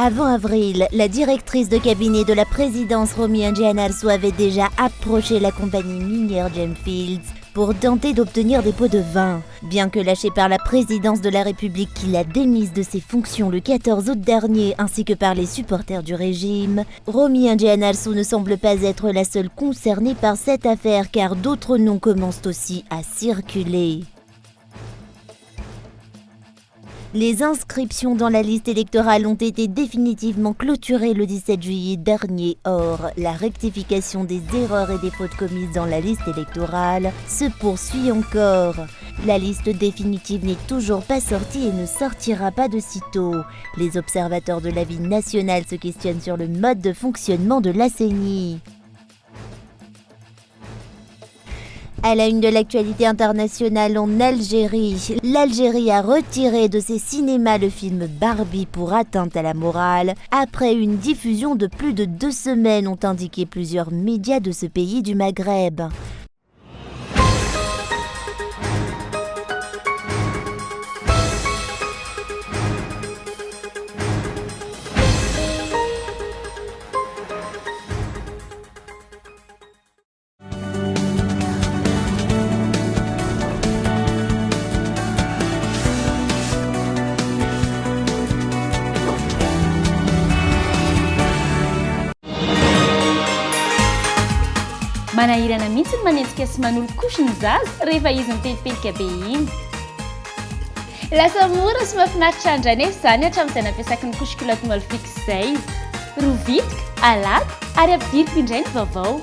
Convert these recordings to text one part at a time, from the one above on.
Avant avril, la directrice de cabinet de la présidence Romy Ndjianalsou avait déjà approché la compagnie minière Gemfields pour tenter d'obtenir des pots de vin. Bien que lâchée par la présidence de la République qui l'a démise de ses fonctions le 14 août dernier ainsi que par les supporters du régime, Romy Ndjianalsou ne semble pas être la seule concernée par cette affaire car d'autres noms commencent aussi à circuler. Les inscriptions dans la liste électorale ont été définitivement clôturées le 17 juillet dernier. Or, la rectification des erreurs et des fautes commises dans la liste électorale se poursuit encore. La liste définitive n'est toujours pas sortie et ne sortira pas de sitôt. Les observateurs de la vie nationale se questionnent sur le mode de fonctionnement de la CENI. À la une de l'actualité internationale en Algérie, l'Algérie a retiré de ses cinémas le film Barbie pour atteinte à la morale après une diffusion de plus de 2 semaines, ont indiqué plusieurs médias de ce pays du Maghreb. Manahirana mihitsy ny manenjika sy manolo-kosy ny zaza rehefa izy mitetipetika be iny. Lasa mora sy mahafinaritra andra nefa izany hatramin'izay nampiasako ny couche culotte Molfix izay. Rovitika, alako ary ampidiriko indray ny vaovao.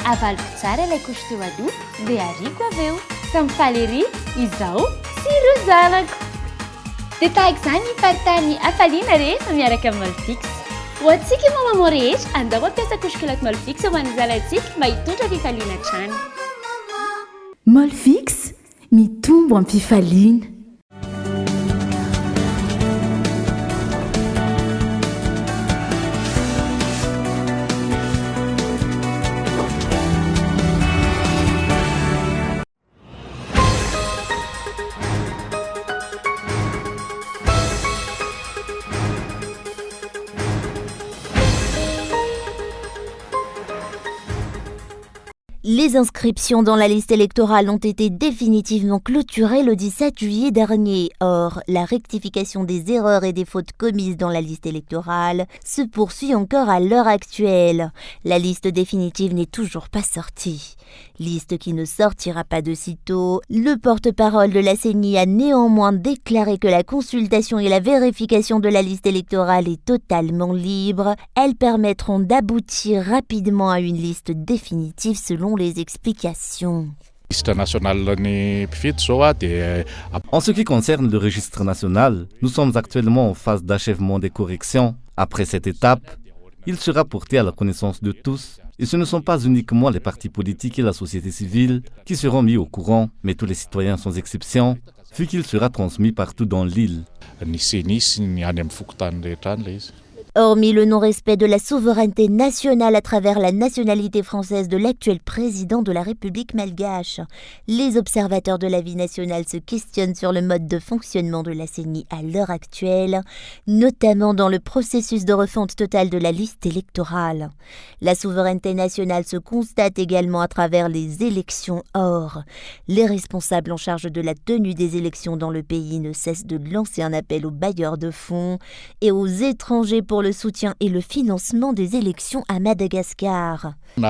Avaliko tsara ilay couche teo aloha dia ariako avy eo. Samy faly ery izaho sy ireo zanako. Dia tahaka izany ny faritany hafaliana rehefa miaraka amin'ny Molfix. Ho antsika mamamo rehetra, andao mampiasa couche culotte Molfix ho an'ny zalantsika mba hitondra fifaliana hatrany. Molfix, mitombo amin'ny fifaliana. Les inscriptions dans la liste électorale ont été définitivement clôturées le 17 juillet dernier. Or, la rectification des erreurs et des fautes commises dans la liste électorale se poursuit encore à l'heure actuelle. La liste définitive n'est toujours pas sortie. Liste qui ne sortira pas de sitôt. Le porte-parole de la CENI a néanmoins déclaré que la consultation et la vérification de la liste électorale est totalement libre. Elles permettront d'aboutir rapidement à une liste définitive selon les explications. En ce qui concerne le registre national, nous sommes actuellement en phase d'achèvement des corrections. Après cette étape, il sera porté à la connaissance de tous. Et ce ne sont pas uniquement les partis politiques et la société civile qui seront mis au courant, mais tous les citoyens sans exception, vu qu'il sera transmis partout dans l'île. Hormis le non-respect de la souveraineté nationale à travers la nationalité française de l'actuel président de la République malgache, les observateurs de la vie nationale se questionnent sur le mode de fonctionnement de la CENI à l'heure actuelle, notamment dans le processus de refonte totale de la liste électorale. La souveraineté nationale se constate également à travers les élections. Or, les responsables en charge de la tenue des élections dans le pays ne cessent de lancer un appel aux bailleurs de fonds et aux étrangers pour le soutien et le financement des élections à Madagascar. Il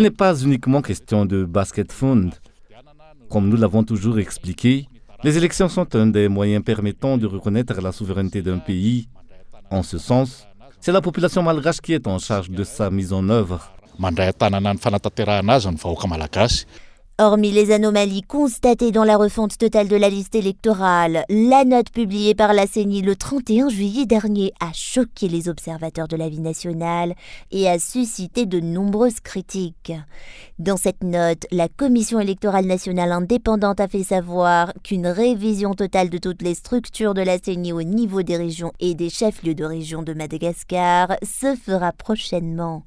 n'est pas uniquement question de basket fund. Comme nous l'avons toujours expliqué, les élections sont un des moyens permettant de reconnaître la souveraineté d'un pays. En ce sens, c'est la population malgache qui est en charge de sa mise en œuvre. Hormis les anomalies constatées dans la refonte totale de la liste électorale, la note publiée par la CENI le 31 juillet dernier a choqué les observateurs de la vie nationale et a suscité de nombreuses critiques. Dans cette note, la Commission électorale nationale indépendante a fait savoir qu'une révision totale de toutes les structures de la CENI au niveau des régions et des chefs-lieux de région de Madagascar se fera prochainement.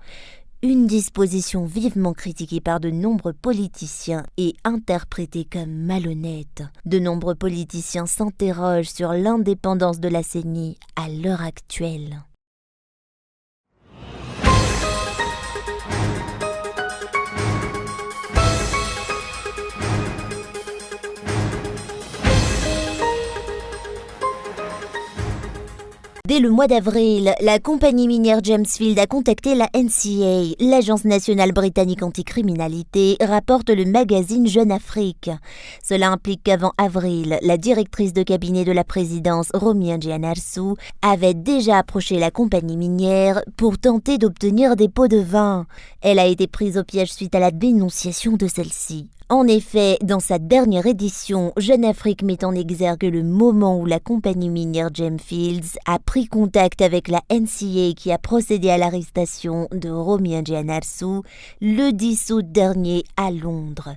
Une disposition vivement critiquée par de nombreux politiciens et interprétée comme malhonnête. De nombreux politiciens s'interrogent sur l'indépendance de la CENI à l'heure actuelle. Dès le mois d'avril, la compagnie minière Gemfields a contacté la NCA, l'Agence nationale britannique anticriminalité, rapporte le magazine Jeune Afrique. Cela implique qu'avant avril, la directrice de cabinet de la présidence, Romy Ndjianarsou, avait déjà approché la compagnie minière pour tenter d'obtenir des pots de vin. Elle a été prise au piège suite à la dénonciation de celle-ci. En effet, dans sa dernière édition, Jeune Afrique met en exergue le moment où la compagnie minière Gemfields a pris contact avec la NCA qui a procédé à l'arrestation de Romy Ndjianarsou le 10 août dernier à Londres.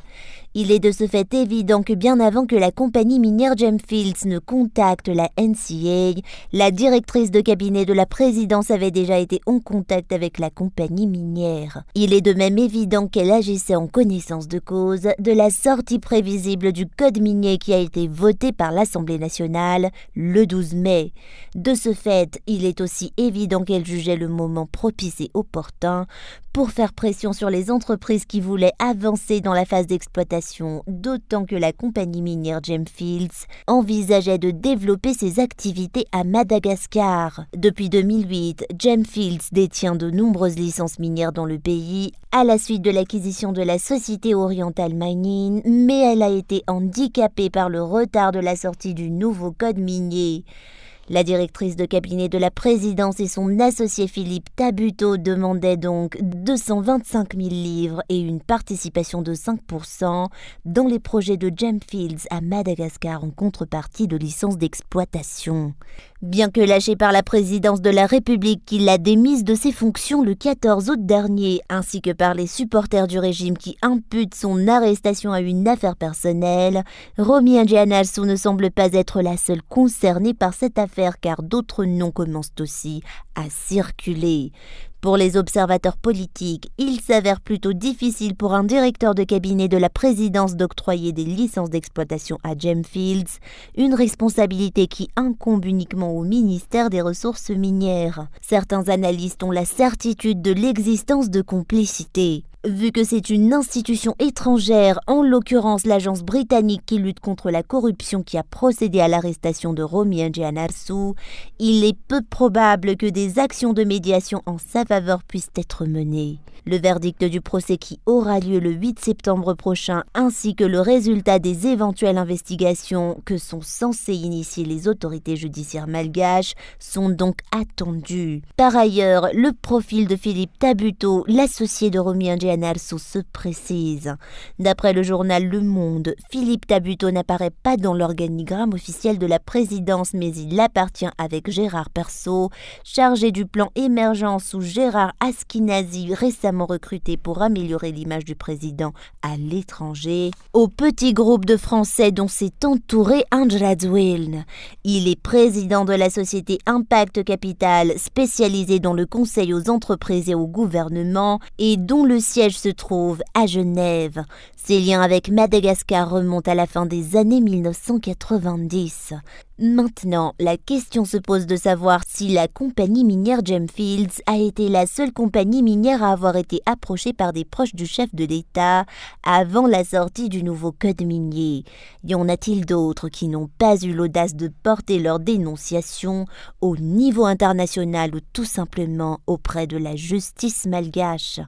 Il est de ce fait évident que bien avant que la compagnie minière Gemfields ne contacte la NCA, la directrice de cabinet de la présidence avait déjà été en contact avec la compagnie minière. Il est de même évident qu'elle agissait en connaissance de cause de la sortie prévisible du code minier qui a été voté par l'Assemblée nationale le 12 mai. De ce fait, il est aussi évident qu'elle jugeait le moment propice et opportun pour faire pression sur les entreprises qui voulaient avancer dans la phase d'exploitation, d'autant que la compagnie minière Gemfields envisageait de développer ses activités à Madagascar. Depuis 2008, Gemfields détient de nombreuses licences minières dans le pays, à la suite de l'acquisition de la société Oriental Mining, mais elle a été handicapée par le retard de la sortie du nouveau code minier. La directrice de cabinet de la présidence et son associé Philippe Tabuteau demandaient donc 225 000 livres et une participation de 5% dans les projets de Gemfields à Madagascar en contrepartie de licences d'exploitation. Bien que lâchée par la présidence de la République qui l'a démise de ses fonctions le 14 août dernier, ainsi que par les supporters du régime qui imputent son arrestation à une affaire personnelle, Romy Ndjianarsou ne semble pas être la seule concernée par cette affaire car d'autres noms commencent aussi à circuler. Pour les observateurs politiques, il s'avère plutôt difficile pour un directeur de cabinet de la présidence d'octroyer des licences d'exploitation à Gemfields, une responsabilité qui incombe uniquement au ministère des Ressources minières. Certains analystes ont la certitude de l'existence de complicités. Vu que c'est une institution étrangère, en l'occurrence l'agence britannique qui lutte contre la corruption qui a procédé à l'arrestation de Romy Ndjianarsou, il est peu probable que des actions de médiation en sa faveur puissent être menées. Le verdict du procès qui aura lieu le 8 septembre prochain ainsi que le résultat des éventuelles investigations que sont censées initier les autorités judiciaires malgaches sont donc attendus. Par ailleurs, le profil de Philippe Tabuteau, l'associé de Romy Ndjianarsou, se précise. D'après le journal Le Monde, Philippe Tabuteau n'apparaît pas dans l'organigramme officiel de la présidence mais il appartient avec Gérard Persaud, chargé du plan émergence sous Gérard Askinazi, récemment recruté pour améliorer l'image du président à l'étranger, au petit groupe de Français dont s'est entouré Andra Dzweln. Il est président de la société Impact Capital, spécialisée dans le conseil aux entreprises et au gouvernement et dont le siège se trouve à Genève. Ses liens avec Madagascar remontent à la fin des années 1990. Maintenant, la question se pose de savoir si la compagnie minière Gemfields a été la seule compagnie minière à avoir été approchée par des proches du chef de l'État avant la sortie du nouveau code minier. Y en a-t-il d'autres qui n'ont pas eu l'audace de porter leur dénonciation au niveau international ou tout simplement auprès de la justice malgache ?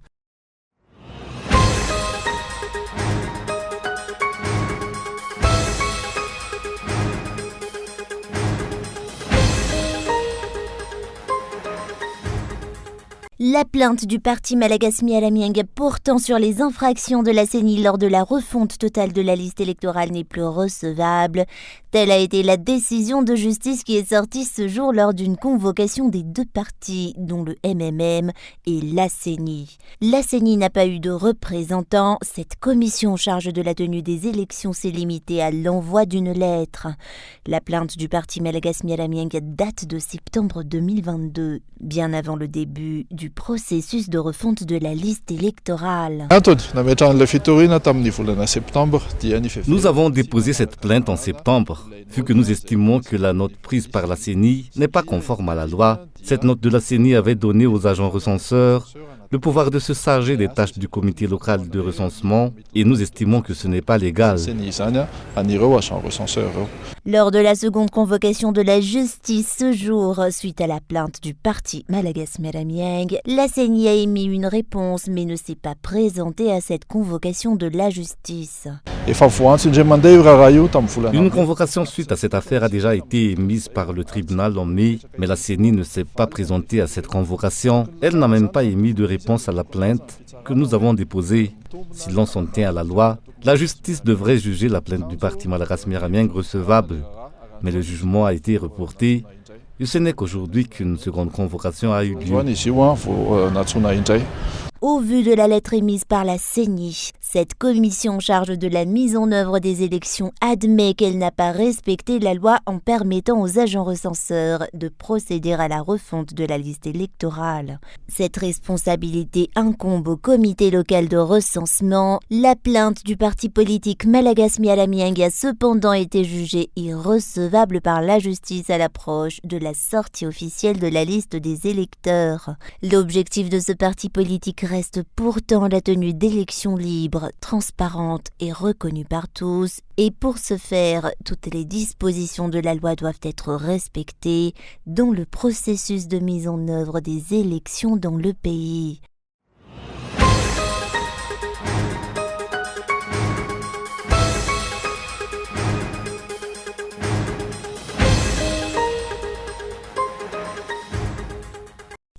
La plainte du parti Malagas Mialamieng portant sur les infractions de la CENI lors de la refonte totale de la liste électorale n'est plus recevable. Telle a été la décision de justice qui est sortie ce jour lors d'une convocation des deux partis, dont le MMM et la CENI. La CENI n'a pas eu de représentant. Cette commission en charge de la tenue des élections s'est limitée à l'envoi d'une lettre. La plainte du parti Malagas Mialamieng date de septembre 2022, bien avant le début du processus de refonte de la liste électorale. Nous avons déposé cette plainte en septembre, vu que nous estimons que la note prise par la CENI n'est pas conforme à la loi. Cette note de la CENI avait donné aux agents recenseurs le pouvoir de se charger des tâches du comité local de recensement et nous estimons que ce n'est pas légal. Lors de la seconde convocation de la justice ce jour, suite à la plainte du parti Malagas Meramieng, la CENI a émis une réponse mais ne s'est pas présentée à cette convocation de la justice. Une convocation suite à cette affaire a déjà été émise par le tribunal en mai, mais la CENI ne s'est pas présentée à cette convocation. Elle n'a même pas émis de réponse à la plainte que nous avons déposée. Si l'on s'en tient à la loi, la justice devrait juger la plainte du parti Malagas Meramieng recevable. Mais le jugement a été reporté et ce n'est qu'aujourd'hui qu'une seconde convocation a eu lieu. Au vu de la lettre émise par la CENI, cette commission en charge de la mise en œuvre des élections admet qu'elle n'a pas respecté la loi en permettant aux agents recenseurs de procéder à la refonte de la liste électorale. Cette responsabilité incombe au comité local de recensement. La plainte du parti politique Malagas Meramieng a cependant été jugée irrecevable par la justice à l'approche de la sortie officielle de la liste des électeurs. L'objectif de ce parti politique reste pourtant la tenue d'élections libres, transparentes et reconnues par tous. Et pour ce faire, toutes les dispositions de la loi doivent être respectées, dont le processus de mise en œuvre des élections dans le pays.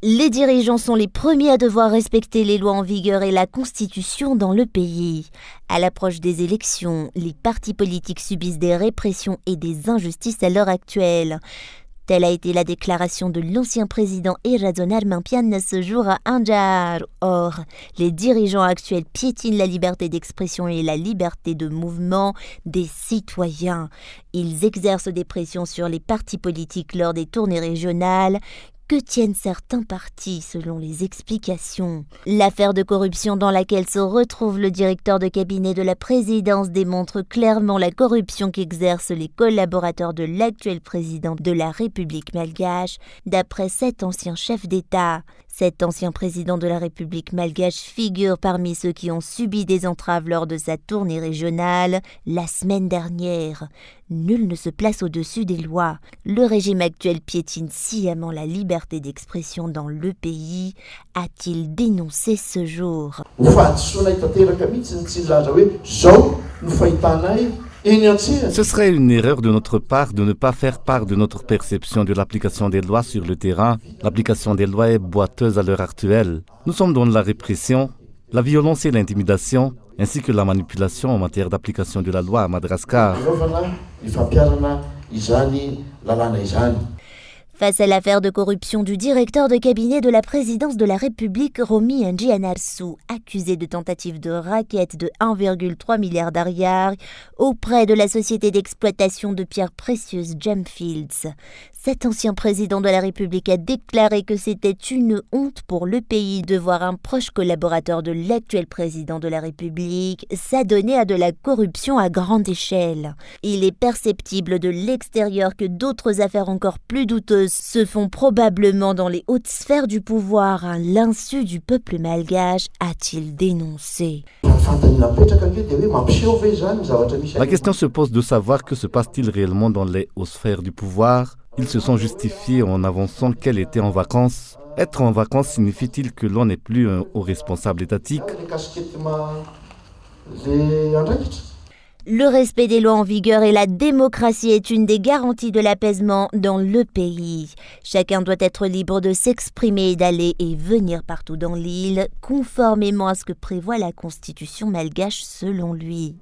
Les dirigeants sont les premiers à devoir respecter les lois en vigueur et la Constitution dans le pays. À l'approche des élections, les partis politiques subissent des répressions et des injustices à l'heure actuelle. Telle a été la déclaration de l'ancien président Eradon Armampian ce jour à Anjar. Or, les dirigeants actuels piétinent la liberté d'expression et la liberté de mouvement des citoyens. Ils exercent des pressions sur les partis politiques lors des tournées régionales. Que tiennent certains partis selon les explications? L'affaire de corruption dans laquelle se retrouve le directeur de cabinet de la présidence démontre clairement la corruption qu'exercent les collaborateurs de l'actuel président de la République malgache, d'après 7 anciens chefs d'État. Cet ancien président de la République malgache figure parmi ceux qui ont subi des entraves lors de sa tournée régionale la semaine dernière. Nul ne se place au-dessus des lois. Le régime actuel piétine sciemment la liberté d'expression dans le pays, a-t-il dénoncé ce jour. Ce serait une erreur de notre part de ne pas faire part de notre perception de l'application des lois sur le terrain. L'application des lois est boiteuse à l'heure actuelle. Nous sommes dans la répression, la violence et l'intimidation, ainsi que la manipulation en matière d'application de la loi à Madagascar. Face à l'affaire de corruption du directeur de cabinet de la présidence de la République, Romi Ndjianarsou, accusé de tentative de racket de 1,3 milliard d'ariary auprès de la société d'exploitation de pierres précieuses Gemfields. Cet ancien président de la République a déclaré que c'était une honte pour le pays de voir un proche collaborateur de l'actuel président de la République s'adonner à de la corruption à grande échelle. Il est perceptible de l'extérieur que d'autres affaires encore plus douteuses se font probablement dans les hautes sphères du pouvoir à l'insu du peuple malgache, a-t-il dénoncé. La question se pose de savoir que se passe-t-il réellement dans les hautes sphères du pouvoir. Ils se sont justifiés en avançant qu'elle était en vacances. Être en vacances signifie-t-il que l'on n'est plus un haut responsable étatique? Le respect des lois en vigueur et la démocratie est une des garanties de l'apaisement dans le pays. Chacun doit être libre de s'exprimer et d'aller et venir partout dans l'île, conformément à ce que prévoit la Constitution malgache selon lui.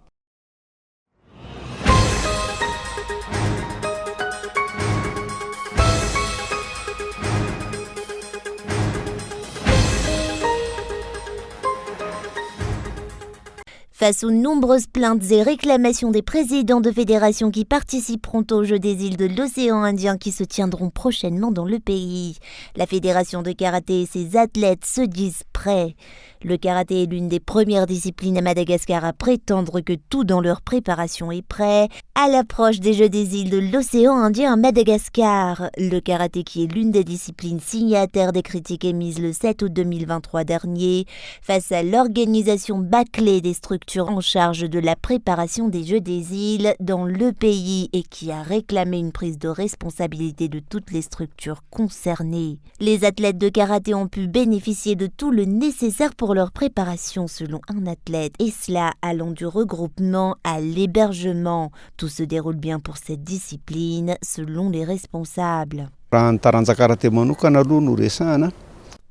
Face aux nombreuses plaintes et réclamations des présidents de fédérations qui participeront aux Jeux des îles de l'océan Indien qui se tiendront prochainement dans le pays, la fédération de karaté et ses athlètes se disent prêts. Le karaté est l'une des premières disciplines à Madagascar à prétendre que tout dans leur préparation est prêt. À l'approche des Jeux des îles de l'océan Indien à Madagascar, le karaté qui est l'une des disciplines signataires des critiques émises le 7 août 2023 dernier, face à l'organisation bâclée des structures en charge de la préparation des Jeux des îles dans le pays et qui a réclamé une prise de responsabilité de toutes les structures concernées. Les athlètes de karaté ont pu bénéficier de tout le nécessaire pour leur préparation selon un athlète, et cela allant du regroupement à l'hébergement. Tout se déroule bien pour cette discipline selon les responsables.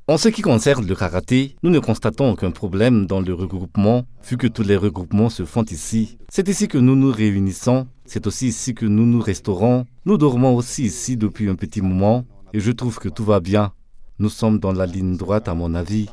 En ce qui concerne le karaté, nous ne constatons aucun problème dans le regroupement, vu que tous les regroupements se font ici. C'est ici que nous nous réunissons, c'est aussi ici que nous nous restaurons. Nous dormons aussi ici depuis un petit moment, et je trouve que tout va bien. Nous sommes dans la ligne droite à mon avis.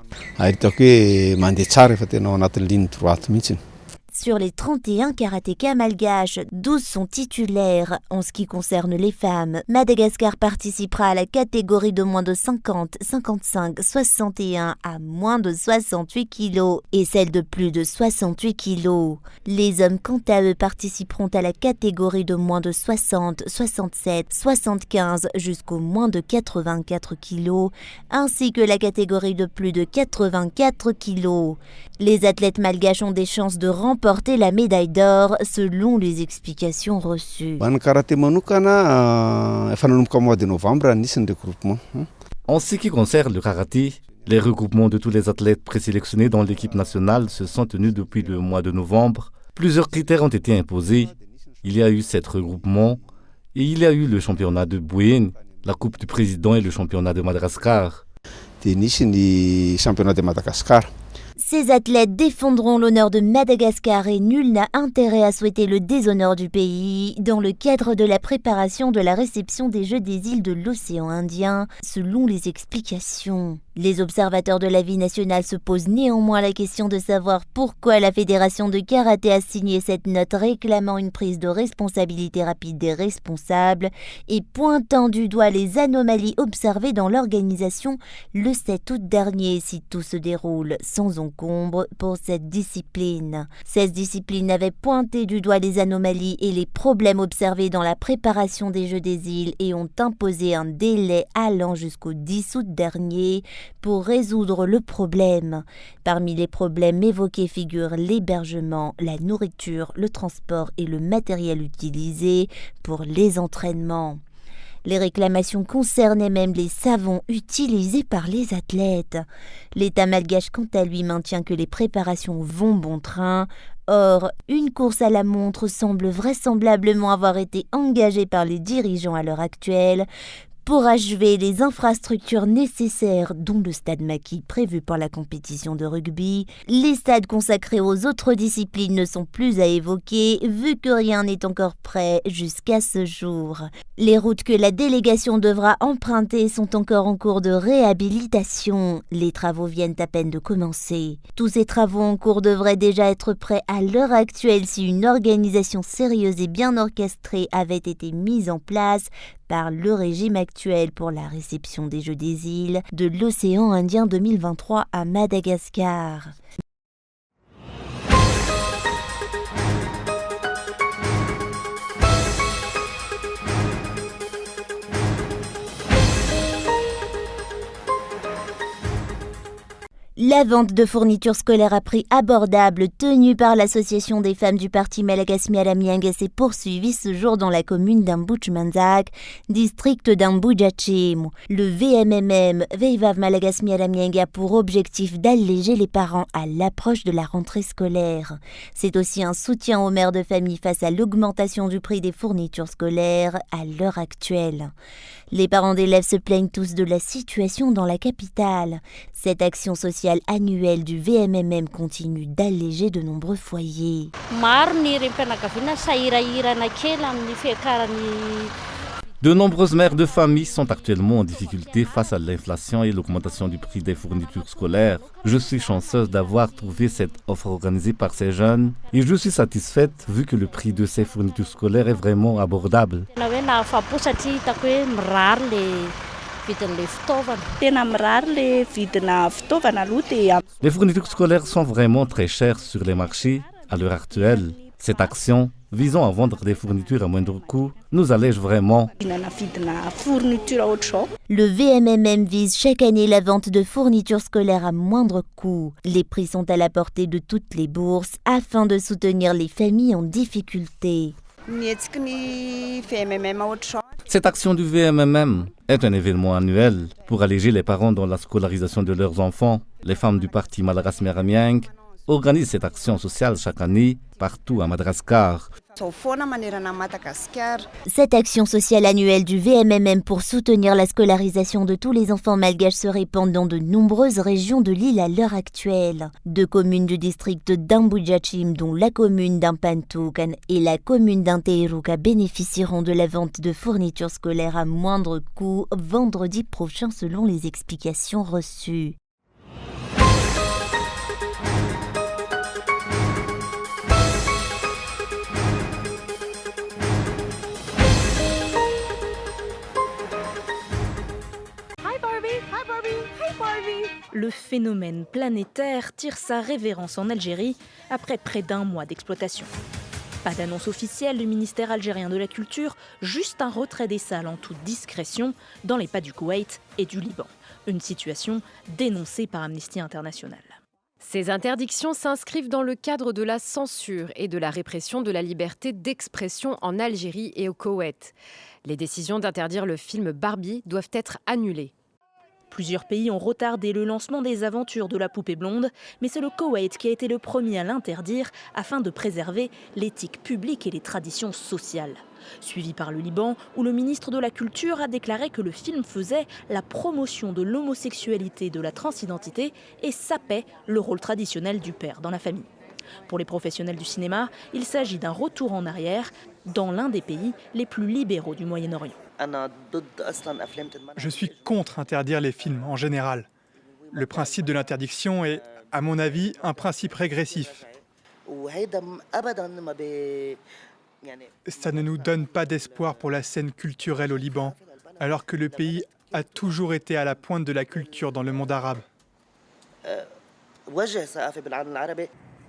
Sur les 31 karatékas malgaches, 12 sont titulaires. En ce qui concerne les femmes, Madagascar participera à la catégorie de moins de 50, 55, 61 à moins de 68 kg et celle de plus de 68 kg. Les hommes, quant à eux, participeront à la catégorie de moins de 60, 67, 75 jusqu'au moins de 84 kg, ainsi que la catégorie de plus de 84 kg. Les athlètes malgaches ont des chances de remporter la médaille d'or selon les explications reçues. En ce qui concerne le karaté, les regroupements de tous les athlètes présélectionnés dans l'équipe nationale se sont tenus depuis le mois de novembre. Plusieurs critères ont été imposés. Il y a eu 7 regroupements et il y a eu le championnat de Bouéne, la Coupe du Président et le championnat de Madagascar. Ces athlètes défendront l'honneur de Madagascar et nul n'a intérêt à souhaiter le déshonneur du pays dans le cadre de la préparation de la réception des Jeux des îles de l'océan Indien, selon les explications. Les observateurs de la vie nationale se posent néanmoins la question de savoir pourquoi la fédération de karaté a signé cette note réclamant une prise de responsabilité rapide des responsables et pointant du doigt les anomalies observées dans l'organisation le 7 août dernier si tout se déroule sans encombre pour cette discipline. 16 disciplines avaient pointé du doigt les anomalies et les problèmes observés dans la préparation des Jeux des îles et ont imposé un délai allant jusqu'au 10 août dernier pour résoudre le problème. Parmi les problèmes évoqués figurent l'hébergement, la nourriture, le transport et le matériel utilisé pour les entraînements. Les réclamations concernaient même les savons utilisés par les athlètes. L'État malgache, quant à lui, maintient que les préparations vont bon train. Or, une course à la montre semble vraisemblablement avoir été engagée par les dirigeants à l'heure actuelle pour achever les infrastructures nécessaires, dont le stade Maki prévu pour la compétition de rugby. Les stades consacrés aux autres disciplines ne sont plus à évoquer, vu que rien n'est encore prêt jusqu'à ce jour. Les routes que la délégation devra emprunter sont encore en cours de réhabilitation. Les travaux viennent à peine de commencer. Tous ces travaux en cours devraient déjà être prêts à l'heure actuelle si une organisation sérieuse et bien orchestrée avait été mise en place par le régime actuel pour la réception des Jeux des îles de l'océan Indien 2023 à Madagascar. La vente de fournitures scolaires à prix abordable tenue par l'association des femmes du parti Malagasy Mialamianga s'est poursuivie ce jour dans la commune d'Ambuchmanzak, district d'Ambujachim. Le VMMM, Veivav Malagasy Mialamianga, a pour objectif d'alléger les parents à l'approche de la rentrée scolaire. C'est aussi un soutien aux mères de famille face à l'augmentation du prix des fournitures scolaires à l'heure actuelle. Les parents d'élèves se plaignent tous de la situation dans la capitale. Cette action sociale annuelle du VMMM continue d'alléger de nombreux foyers. De nombreuses mères de famille sont actuellement en difficulté face à l'inflation et l'augmentation du prix des fournitures scolaires. Je suis chanceuse d'avoir trouvé cette offre organisée par ces jeunes et je suis satisfaite vu que le prix de ces fournitures scolaires est vraiment abordable. Les fournitures scolaires sont vraiment très chères sur les marchés à l'heure actuelle. Cette action visant à vendre des fournitures à moindre coût nous allège vraiment. Le VMMM vise chaque année la vente de fournitures scolaires à moindre coût. Les prix sont à la portée de toutes les bourses afin de soutenir les familles en difficulté. Cette action du VMMM est un événement annuel pour alléger les parents dans la scolarisation de leurs enfants. Les femmes du parti Malagas Meramiang organisent cette action sociale chaque année partout à Madagascar. Cette action sociale annuelle du VMMM pour soutenir la scolarisation de tous les enfants malgaches se répand dans de nombreuses régions de l'île à l'heure actuelle. 2 communes du district d'Ambujachim, dont la commune d'Ampantoukan et la commune d'Anteiruka, bénéficieront de la vente de fournitures scolaires à moindre coût vendredi prochain selon les explications reçues. Le phénomène planétaire tire sa révérence en Algérie après près d'1 mois d'exploitation. Pas d'annonce officielle du ministère algérien de la Culture, juste un retrait des salles en toute discrétion dans les pas du Koweït et du Liban. Une situation dénoncée par Amnesty International. Ces interdictions s'inscrivent dans le cadre de la censure et de la répression de la liberté d'expression en Algérie et au Koweït. Les décisions d'interdire le film Barbie doivent être annulées. Plusieurs pays ont retardé le lancement des aventures de la poupée blonde, mais c'est le Koweït qui a été le premier à l'interdire afin de préserver l'éthique publique et les traditions sociales. Suivi par le Liban, où le ministre de la Culture a déclaré que le film faisait la promotion de l'homosexualité et de la transidentité et sapait le rôle traditionnel du père dans la famille. Pour les professionnels du cinéma, il s'agit d'un retour en arrière dans l'un des pays les plus libéraux du Moyen-Orient. Je suis contre interdire les films en général. Le principe de l'interdiction est, à mon avis, un principe régressif. Ça ne nous donne pas d'espoir pour la scène culturelle au Liban, alors que le pays a toujours été à la pointe de la culture dans le monde arabe.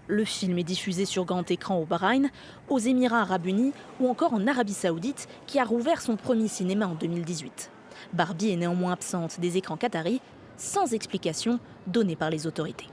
Le film est diffusé sur grand écran au Bahreïn, aux Émirats arabes unis ou encore en Arabie saoudite, qui a rouvert son premier cinéma en 2018. Barbie est néanmoins absente des écrans qataris, sans explication donnée par les autorités.